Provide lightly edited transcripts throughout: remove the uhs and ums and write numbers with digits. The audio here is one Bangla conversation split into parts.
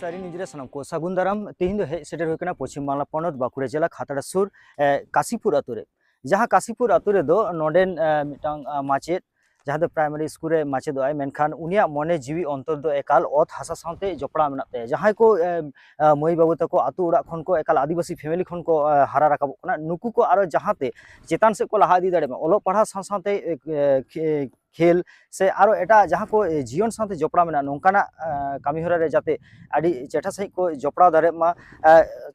नमस्कार निजे सामान को सागुन दाराम तेहन हेज सेटर होना पश्चिम बांगला पनत बाँकुड़ा जिला खातड़ा सुर काशीपुर आतु जहाँ काशीपुर आतु नोडेन माचेद जहाँ दो प्राइमरी स्कूल रे माचेद मेनखान उनिया मने जीवी अंतर दो एकाल अत हासा साथे जपड़ा मेनाते जहाँ को मई बाबू तक आतु ओड़ा खन को एकाल आदिवासी फैमिली खन को हारा राकाबोग कना नुकु को आरो जहाँते चेतान से को लहा इदी दाड़े ओलो पढ़ा साथे खेल से आरो एटा जहाँ को जीवन साथे जपड़ा मेना नोंकाना कामीहरा रे जाते आदि चेठा सही को जपड़ा दाड़े मा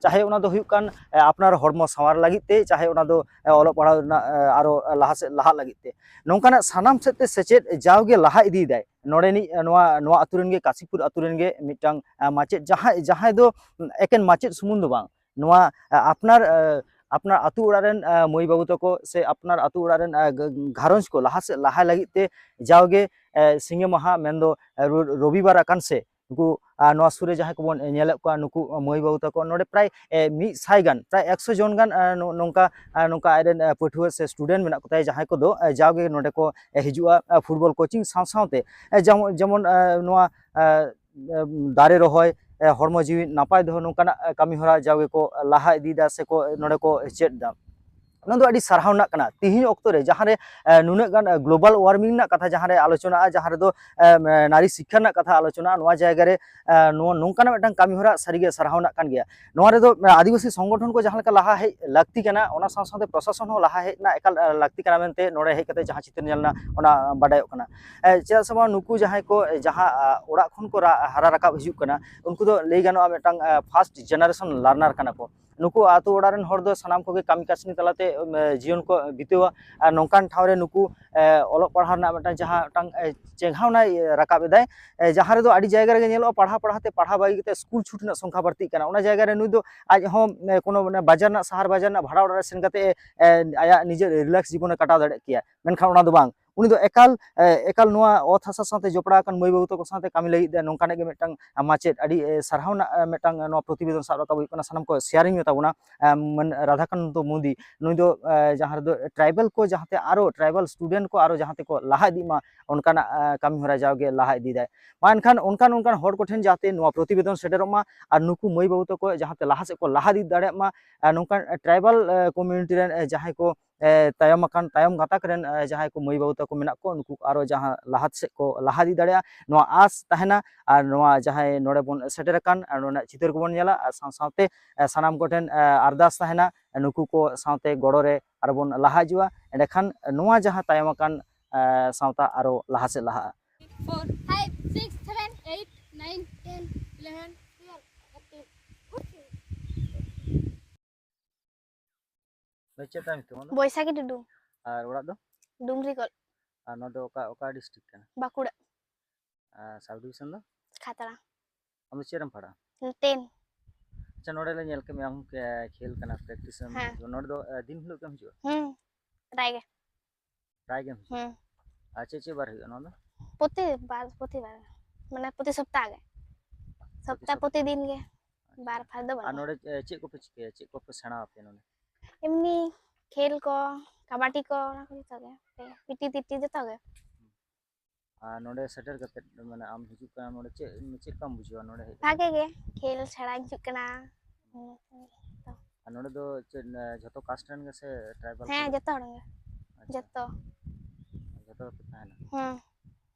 चाहे उना दो हुयुग कान आपनार हड़मो सावार लागित ते चाहे उना दो ओलो पढ़ा आरो लाहा से लाहा लागित ते नोंकाना सानाम सेते सेचेद जावगे लाहा इदी दाय नोडेनी नोआ आतुरेन गे काशीपुर आतुरेन गे मिटांग माचेद जहाँ दो एकेन माचेद सुमुन दो बांग नोआ आपनार अपना आतु ओड़ारेन मई बाबू तको से अपना आतु ओड़ारेन घारंज को लाहा से लाहा लगिते जावगे सिंगे माहा मेंदो रविवार आकान से नुकु नोआ सुरे जहाँ को बन नेले को नुकु मई बाबू तको नोडे प्राय 100 गान प्राय 100 जन गान नोंका नोंका आइडेन पठुआ से स्टूडेंट मेना कोताय जहाँ को दो जावगे नोडे को हिजुआ फुटबॉल कोचिंग साथे जेमन नोआ दारे रहोय हड़मो जीवी नापाय दो नोंकाना कामीहरा जावगे को लाहा इदीदा से को नोडे को चेदा सारहावना तिहिन अक्तो रे जहाँ रे नुना गान ग्लोबल वार्मिंग ना कथा जहाँ रे आलोचना जहाँ रे दो नारी शिक्षा ना कथा आलोचना नोआ जायगा रे नोंकाना मिटांग कामीहरा सारिगे सारहावना कान गया नोआ रे दो आदिवासी संगठन को जहाँ लेका लाहा हे लाक्ति कना ओना साथे प्रशासन हो लाहा हे ना एकाल लाक्ति कना मेनते नोडे हे कते जहाँ चित्र नेलना ओना बाडायो कना चेदा समा नुकु जहाँ को जहाँ ओड़ा खन को हारा राकाब हिजुग कना उनको दो लई गानो मिटांग फार्स्ट जेनारेशन लार्नार कना को नुकु आतु ओड़ारेन हर दो सानाम को कामी कासनी तलाते जीवन को बितेवा नौकान ठावरे नुकु ओलो पढ़ा ना मिटांग जहाँ मिटांग चेंघावना राकाब एदाय जहाँ रे दो आडी जायगा रे नेलो पढ़ा पढ़ाते पढ़ा बागी ते स्कूल छुट ना संख्या बढ़ती कना ओना जायगा रे नुई दो आज हो कोनो बाजार ना शहर बाजार ना भाड़ा ओड़ा सेन कते आया निजे रिलैक्स जीवन कटाव दाड़े किया मेनखान ओना दो बांग उनी दो एकाल एकाल नोआ अत हासा साथे जपड़ा कान मई बाबू तको साथे कामी लगित दे नोंकाने गे मिटांग माचेद आडी सारहावना मिटांग नो प्रतिवेदन साब राकाब हुइकना सानाम को शेयरिंग ताबुना मन राधाकांत मुंदी नुई दो जहाँ दो ट्राइबल को जहाँते आरो ट्राइबल स्टूडेंट को आरो जहाँते को लाहा इदी मा उनकाना कामी हरा जावगे लाहा इदी दाय मा एनखान उनकान उनकान हर कोठेन जाते नो प्रतिवेदन सेटेरो मा आर नुकु मई बाबू तको जहाँते लाहा से को लाहा इदी दाड़े मा नोंकान ट्राइबल कम्युनिटी रेन जहाँ को तायम गाताक रेन जहाँ को मई बाबू तको मेना को उनको आरो जहाँ लाहात से को लाहा इदी दाड़े नोआ आस तहना और नोआ जहाँ नोडे बन सेटेर कान नोना चितर को बन नेला साथे सानाम कोठेन अरदास तहना नुकु को साथे गड़ो रे आरो बन लाहा जुआ एंडखान नोआ जहाँ तायम कान सावता आरो लाहा से लाहा 4 5 6 7 8 9 10 11 बच्चे टाइम तो बैसाखी टुडू और ओड़ा दो डुंगरी कल और नो दो ओका डिस्ट्रिक्ट कना बाकुड़ा सब डिविजन दो खातड़ा हम चेरम पड़ा 10 अच्छा नोडे ले नेल के मैं हम खेल कना प्रैक्टिस नोडे दो दिन हिलो के हिजो ट्राई गेम अच्छा चे बार हियो नो दो प्रति बार माने प्रति सप्ताह गे सप्ताह प्रति दिन गे बार फार दो आ नोडे चे को पे चिके चे को पे सेणा आपे नोडे एमनी खेल को कबड्डी को ना को जतो गे पीटी टीटी जतो गे आ नोडे सेटर कते माने आम हिजु का नोडे चे कम बुझियो नोडे भागे गे खेल छड़ा हिजु कना आ नोडे दो जतो कास्ट रेन गे से ट्राइबल हां जतो हड़ंगे जतो जतो पे ताना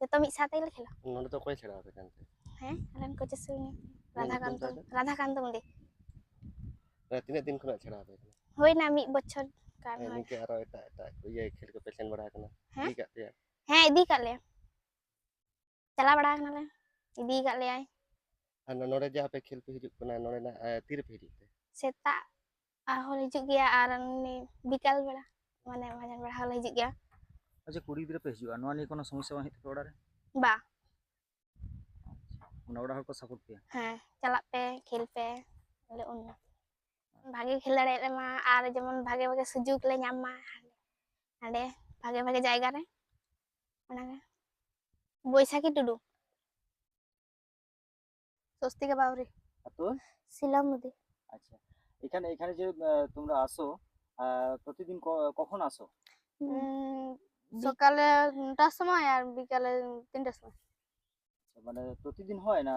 जतो मिट साथे ले खेला नोडे तो कोई छड़ा पे जानते हैं अलन को चसु राधाकांत मुंडी तीन दिन खुना छड़ा पे होई ना मिट बछर कार होय निके आरो एटा ये खेल के पेशेंट बड़ा कना दी का ते हां इदी का ले चला बड़ा कना ले इदी का ले आय आ नोडे जा पे खेल पे हिजु कना नोडे ना तीर पे हिजु ते सेता हो हिजु गया आर बिकाल बेड़ा माने भजन बेड़ा हो हिजु गया अच्छा कुड़ी गिरे पे हिजु नोआ नि कोनो समस्या हित पे ओडा रे बा मन ओडा हर को सपोर्ट पे हां चला पे खेल पे ले उन भागे खेल दाड़े ले मा आर जेमन भागे भागे सुजुग ले ᱧᱟᱢ मा हांडे भागे भागे जायगा रे ओनागे बैसाखी टुडू स्वस्ति के बावरी तो শিলামুদি আচ্ছা এখানে এখানে যে তোমরা আসো প্রতিদিন কখন আসো সকালে 9টার সময় আর বিকালে 3টার সময় মানে প্রতিদিন হয় না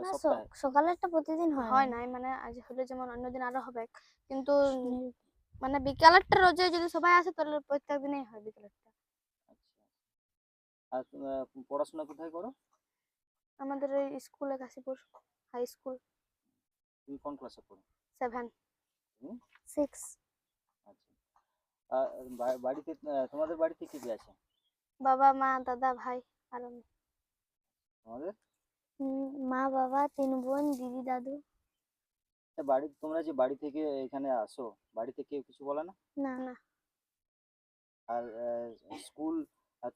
না সপ্তাহে? সকালেরটা প্রতিদিন হয় হয় নাই মানে আজ হলে যেমন অন্যদিন আরো হবে, কিন্তু মানে বিকালেরটা রোজে যদি সবাই আসে তাহলে প্রত্যেক দিনই হয় বিকালেরটা। আচ্ছা। আর পড়াশোনা কোথায় করো? আমাদের এই স্কুলে কাশীপুর হাই স্কুল তুমি কোন ক্লাসে পড়ো? 7। তুমি? 6। আচ্ছা। আর বাড়িতে তোমাদের বাড়িতে কি কি আছে? বাবা মা দাদা ভাই আর আমি। তোমাদের? মা বাবা 3 বোন দিদি দাদু। বাড়ি তোমরা যে বাড়ি থেকে এখানে আসো, বাড়িতে কেউ কিছু বলে না? না না। আর স্কুল,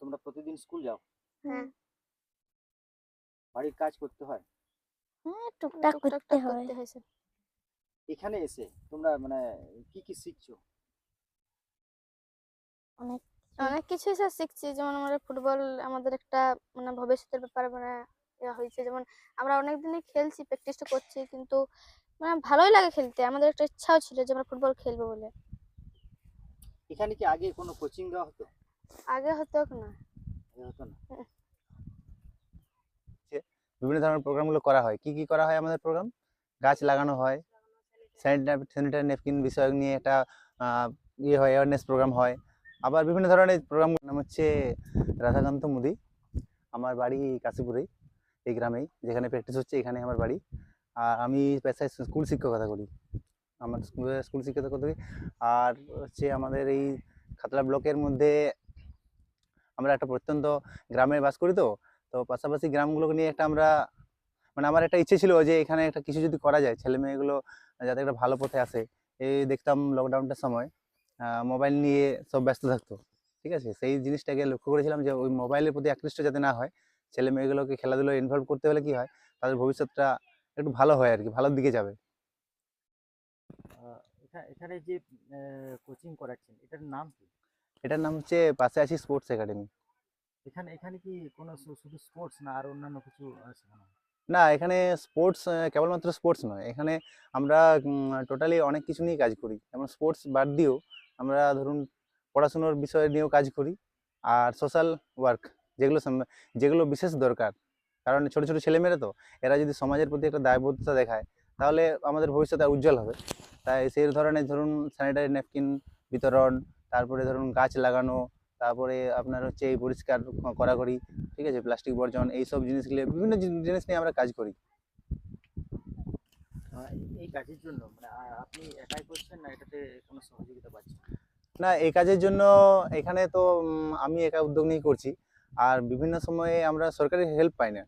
তোমরা প্রতিদিন স্কুল যাও? হ্যাঁ। বাড়ির কাজ করতে হয়? হ্যাঁ টুকটাক করতে হয়। করতে হয়েছে। এখানে এসে তোমরা মানে কি কি শিখছো? অনেক অনেক কিছুই স্যার শিখছি, যেমন আমরা ফুটবল আমাদের একটা মানে ভবিষ্যতের ব্যাপারে মানে ইয়া হয়েছে, যেমন আমরা অনেক দিনই খেলছি প্র্যাকটিসটা করছি, কিন্তু মানে ভালোই লাগে খেলতে, আমাদের একটা ইচ্ছাও ছিল যে আমরা ফুটবল খেলবো বলে। এখানে কি আগে কোনো কোচিং দেওয়া হতো? আগে হতো না। আগে হতো না। বিভিন্ন ধরনের প্রোগ্রামগুলো করা হয়। কি কি করা হয় আমাদের প্রোগ্রাম? গাছ লাগানো হয়, স্যানিটারি ন্যাপকিন বিষয় নিয়ে একটা ইয়ে হয়, অ্যাওয়ারনেস প্রোগ্রাম হয়। আবার বিভিন্ন ধরনের প্রোগ্রাম। নাম হচ্ছে রাধাকান্ত মুদি। আমার বাড়ি কাশীপুরেই, এই গ্রামেই যেখানে প্র্যাকটিস হচ্ছে, এখানে আমার বাড়ি। আর আমি পেশায় স্কুল শিক্ষকতা করি। আমার স্কুল শিক্ষকতা করি। আর হচ্ছে আমাদের এই খাতড়া ব্লকের মধ্যে আমরা একটা প্রত্যন্ত গ্রামে বাস করি, তো তো পাশাপাশি গ্রামগুলোকে নিয়ে একটা আমরা মানে আমার একটা ইচ্ছে ছিল যে এখানে একটা কিছু যদি করা যায় ছেলে মেয়েগুলো যাতে একটা ভালো পথে আসে। এই দেখতাম লকডাউনটার সময় মোবাইল নিয়ে সব ব্যস্ত থাকতো, ঠিক আছে? সেই জিনিসটাকে লক্ষ্য করেছিলাম যে ওই মোবাইলের প্রতি আকৃষ্ট যাতে না হয়, ছেলে মেয়েগুলোকে খেলাধুলায় ইনভলভ করতে হলে কি হয়, তাদের ভবিষ্যৎটা একটু ভালো হয় আর কি, ভালোর দিকে যাবে। এখানে যে কোচিং করাচ্ছেন এটার নাম কি? এটার নাম হচ্ছে পাশে আছি স্পোর্টস একাডেমি। এখানে এখানে কি কোনো শুধু স্পোর্টস না আর অন্যান্য কিছু শেখানো হয়? না, এখানে স্পোর্টস কেবলমাত্র স্পোর্টস নয়, এখানে আমরা টোটালি অনেক কিছু নিয়ে কাজ করি। যেমন স্পোর্টস বাদ দিয়েও আমরা ধরুন পড়াশুনোর বিষয় নিয়েও কাজ করি। আর সোশ্যাল ওয়ার্ক, যেগুলো যেগুলো বিশেষ দরকার, কারণ ছোট ছোট ছেলেমেয়েরা তো, এরা যদি সমাজের প্রতি একটা দায়বদ্ধতা দেখায় তাহলে আমাদের ভবিষ্যৎ উজ্জ্বল হবে। তাই সেই ধরনের ধরুন স্যানিটারি ন্যাপকিন বিতরণ, তারপরে ধরুন গাছ লাগানো, তারপরে আপনার হচ্ছে এই পরিষ্কার করাকরি, ঠিক আছে, প্লাস্টিক বর্জন, এইসব জিনিসগুলো বিভিন্ন জিনিস নিয়ে আমরা কাজ করি। এই কাজের জন্য মানে আপনি একাই করছেন না এটাতে কোনো সহযোগিতা পাচ্ছেন? না, এই কাজের জন্য এখানে তো আমি একা উদ্যোগ নিয়ে করছি। আর বিভিন্ন সময়ে আমরা সরকারি হেল্প পাই না,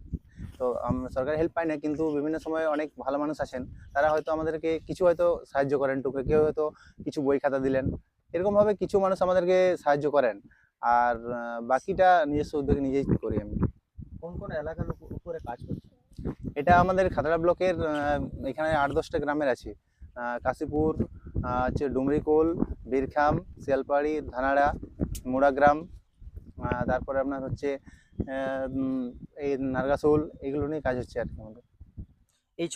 তো আমরা সরকারি হেল্প পাই না, কিন্তু বিভিন্ন সময়ে অনেক ভালো মানুষ আছেন, তারা হয়তো আমাদেরকে কিছু হয়তো সাহায্য করেন, টুকে কেউ হয়তো কিছু বই খাতা দিলেন, এরকমভাবে কিছু মানুষ আমাদেরকে সাহায্য করেন। আর বাকিটা নিজস্ব উদ্যোগে নিজেই করি আমি। কোন কোন এলাকার উপরে কাজ করছেন? এটা আমাদের খাতড়া ব্লকের এখানে 8-10টা গ্রামের আছে। কাশীপুর, হচ্ছে ডুমরিকোল, বীরখাম, শিয়ালপাড়ি, ধানাড়া, মুড়াগ্রাম, তারপরে আপনার হচ্ছে এই নারগাসোল, এগুলো নিয়ে কাজ হচ্ছে আর কি আমাদের। এই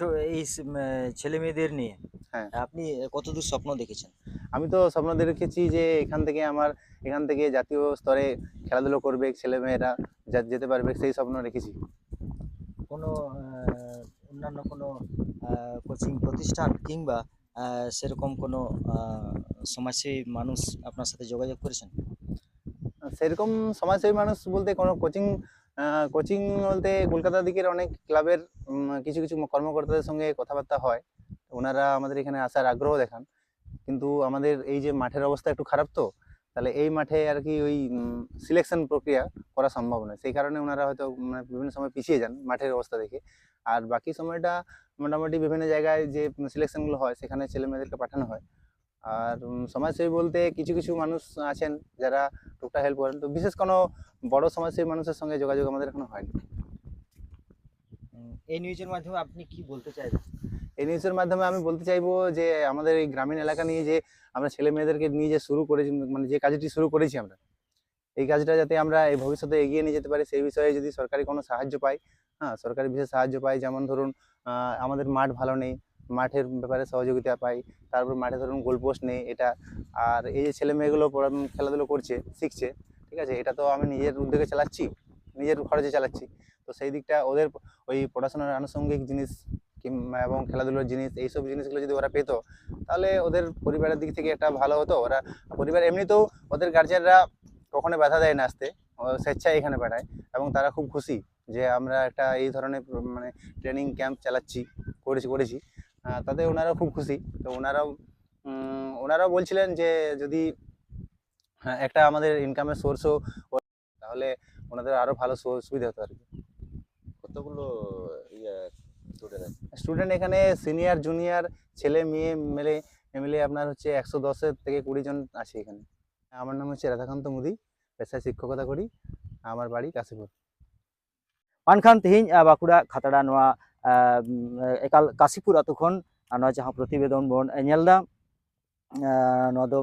ছেলে মেয়েদের নিয়ে হ্যাঁ। আপনি কতদূর স্বপ্ন দেখেছেন? আমি তো স্বপ্ন দেখেছি যে এখান থেকে জাতীয় স্তরে খেলাধুলো করবে ছেলেমেয়েরা, যেতে পারবে, সেই স্বপ্ন রেখেছি। কোনো অন্যান্য কোনো কোচিং প্রতিষ্ঠান কিংবা সেরকম কোনো সমাজসেবী মানুষ আপনার সাথে যোগাযোগ করেছেন? সেরকম সমাজসেবী মানুষ বলতে কোনো কোচিং বলতে কলকাতার দিকের অনেক ক্লাবের কিছু কিছু কর্মকর্তাদের সঙ্গে কথাবার্তা হয়, ওনারা আমাদের এখানে আসার আগ্রহ দেখান। কিন্তু আমাদের এই যে মাঠের অবস্থা একটু খারাপ, তো তাহলে এই মাঠে আর কি ওই সিলেকশন প্রক্রিয়া করা সম্ভব নয়, সেই কারণে ওনারা হয়তো মানে বিভিন্ন সময় পিছিয়ে যান মাঠের অবস্থা দেখে। আর বাকি সময়টা মোটামুটি বিভিন্ন জায়গায় যে সিলেকশনগুলো হয় সেখানে ছেলে মেয়েদেরকে পাঠানো হয়। আর সমাজসেবী বলতে কিছু কিছু মানুষ আছেন যারা টুকটাক হেল্প করেন, তো বিশেষ কোনো বড় সমাজসেবী মানুষের সঙ্গে যোগাযোগ আমাদের এখনো হয়নি। এই নিউজের মাধ্যমে আপনি কি বলতে চাইবেন? এই নিউজের মাধ্যমে আমি বলতে চাইবো যে আমাদের এই গ্রামীণ এলাকা নিয়ে যে আমরা ছেলে মেয়েদেরকে নিয়ে যে শুরু করেছি, মানে যে কাজটি শুরু করেছি আমরা, এই কাজটা যাতে আমরা এই ভবিষ্যতে এগিয়ে নিয়ে যেতে পারি, সেই বিষয়ে যদি সরকারি কোনো সাহায্য পাই, হ্যাঁ, সরকারি বিশেষ সাহায্য পাই, যেমন ধরুন আমাদের মাঠ ভালো নেই, মাঠের ব্যাপারে সহযোগিতা পাই, তারপর মাঠে ধরুন গোলপোস্ট নেই এটা। আর এই যে ছেলে মেয়েগুলো খেলাধুলো করছে, শিখছে, ঠিক আছে, এটা তো আমি নিজের উদ্যোগে চালাচ্ছি, নিজের খরচে চালাচ্ছি, তো সেই দিকটা ওদের ওই পড়াশোনার আনুষঙ্গিক জিনিস এবং খেলাধুলার জিনিস এইসব জিনিসগুলো যদি ওরা পেতো তাহলে ওদের পরিবারের দিক থেকে একটা ভালো হতো। ওরা পরিবার এমনিতেও ওদের গার্জিয়ানরা কখনো বাধা দেয় না আসতে, স্বেচ্ছায় এখানে পাঠায় এবং তারা খুব খুশি যে আমরা একটা এই ধরনের মানে ট্রেনিং ক্যাম্প চালাচ্ছি করেছি। তাতে ওনারাও খুব খুশি। তো ওনারাও বলছিলেন যে যদি একটা আমাদের ইনকামের সোর্সও তাহলে ওনাদের আরো ভালো সুবিধা হতো আর কি। কতগুলো স্টুডেন্ট আছে? স্টুডেন্ট এখানে সিনিয়র জুনিয়র ছেলে মেয়ে মিলে আপনার হচ্ছে 110 থেকে 20 জন আছে এখানে। আমার নাম হচ্ছে রাধাকান্ত মুদি, পেশায় শিক্ষকতা করি, আমার বাড়ি কাশীপুর। ᱢᱮᱱᱠᱷᱟᱱ ᱛᱮᱦᱮᱧ ᱵᱟᱸᱠᱩᱲᱟ ᱠᱷᱟᱛᱲᱟ ᱱᱚᱣᱟ ᱮᱠᱟᱞ ᱠᱟᱥᱤᱯᱩᱨ ᱟᱛᱳ ᱠᱷᱚᱱ ᱱᱚᱣᱟ ᱡᱟᱦᱟᱸ ᱯᱨᱚᱛᱤᱵᱮᱫᱚᱱ ᱵᱚᱱ ᱧᱮᱞᱫᱟ ᱱᱚᱣᱟ ᱫᱚ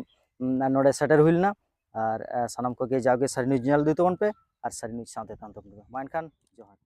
ᱱᱚᱰᱮ ᱥᱮᱴᱮᱨ ᱦᱩᱭ ᱞᱮᱱᱟ ᱟᱨ ᱥᱟᱱᱟᱢ ᱠᱚᱜᱮ ᱡᱟᱣᱜᱮ ᱥᱟᱹᱨᱤ ᱱᱤᱭᱩᱡᱽ ᱧᱮᱞ ᱤᱫᱤ ᱛᱟᱵᱚᱱ ᱯᱮ ᱟᱨ ᱥᱟᱹᱨᱤ ᱱᱤᱭᱩᱡᱽ ᱥᱟᱶᱛᱮ ᱛᱟᱦᱮᱱ ᱛᱟᱵᱚᱱ ᱯᱮ᱾ ᱢᱟ ᱮᱱᱠᱷᱟᱱ ᱡᱚᱦᱟᱨ।